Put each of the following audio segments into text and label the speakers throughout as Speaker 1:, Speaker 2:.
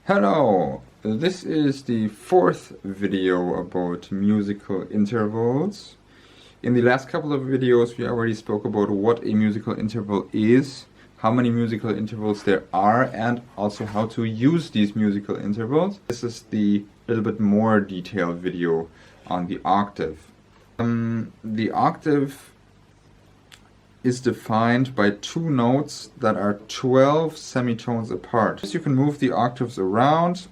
Speaker 1: Hello! This is the fourth video about musical intervals. In the last couple of videos we already spoke about what a musical interval is, how many musical intervals there are, and also how to use these musical intervals. This is the little bit more detailed video on the octave. The octave is defined by two notes that are 12 semitones apart. You can move the octaves around,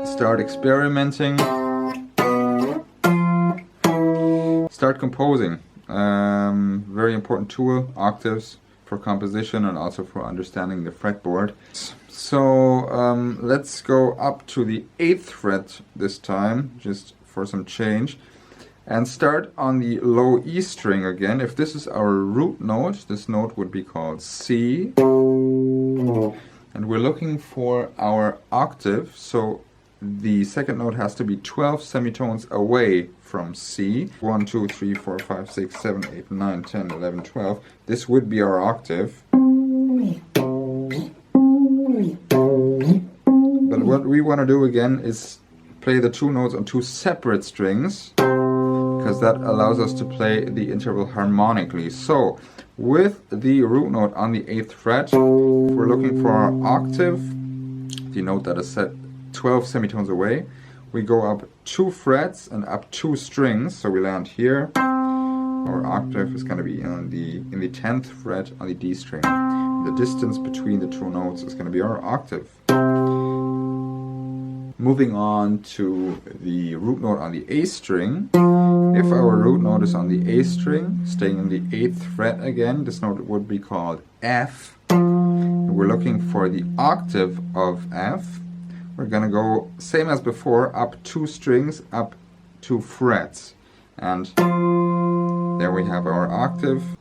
Speaker 1: start experimenting, start composing. Very important tool, octaves, for composition and also for understanding the fretboard. So let's go up to the 8th fret this time, just for some change. And start on the low E string again. If this is our root note, this note would be called C. And we're looking for our octave, so the second note has to be 12 semitones away from C. 1, 2, 3, 4, 5, 6, 7, 8, 9, 10, 11, 12. This would be our octave. But what we want to do again is play the two notes on two separate strings, because that allows us to play the interval harmonically. So, with the root note on the 8th fret, if we're looking for our octave, the note that is set 12 semitones away, we go up 2 frets and up 2 strings, so we land here. Our octave is going to be in the 10th fret on the D string. The distance between the two notes is going to be our octave. Moving on to the root note on the A string. If our root note is on the A string, staying in the 8th fret again, this note would be called F. And we're looking for the octave of F. We're going to go, same as before, up 2 strings, up 2 frets. And there we have our octave.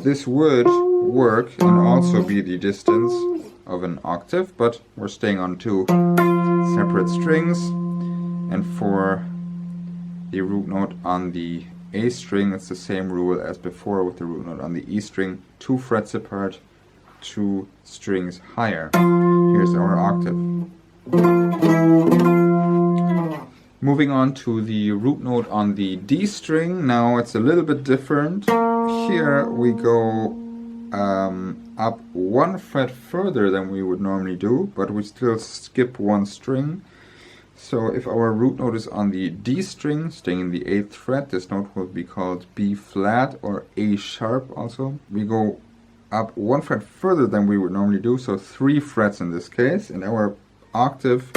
Speaker 1: This would work and also be the distance of an octave, but we're staying on 2 separate strings. And for the root note on the A string, it's the same rule as before with the root note on the E string. 2 frets apart, 2 strings higher. Here's our octave. Moving on to the root note on the D string. Now it's a little bit different. Here we go up 1 fret further than we would normally do, but we still skip 1 string. So if our root note is on the D string, staying in the 8th fret, this note will be called B flat or A sharp also. We go up 1 fret further than we would normally do, so 3 frets in this case, and our octave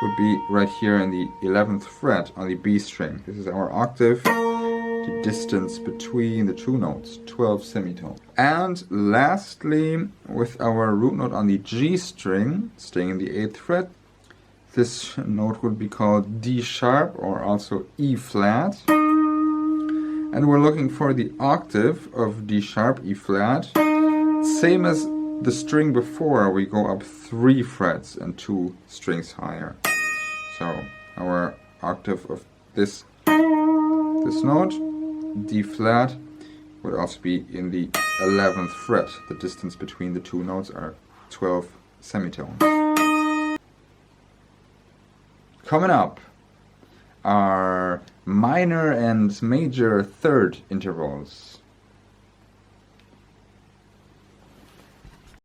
Speaker 1: would be right here in the 11th fret on the B string. This is our octave, the distance between the two notes, 12 semitones. And lastly, with our root note on the G string, staying in the 8th fret, this note would be called D sharp or also E flat. And we're looking for the octave of D sharp, E flat. Same as the string before, we go up 3 frets and 2 strings higher. So our octave of this note, D flat, would also be in the 11th fret. The distance between the two notes are 12 semitones. Coming up are minor and major third intervals.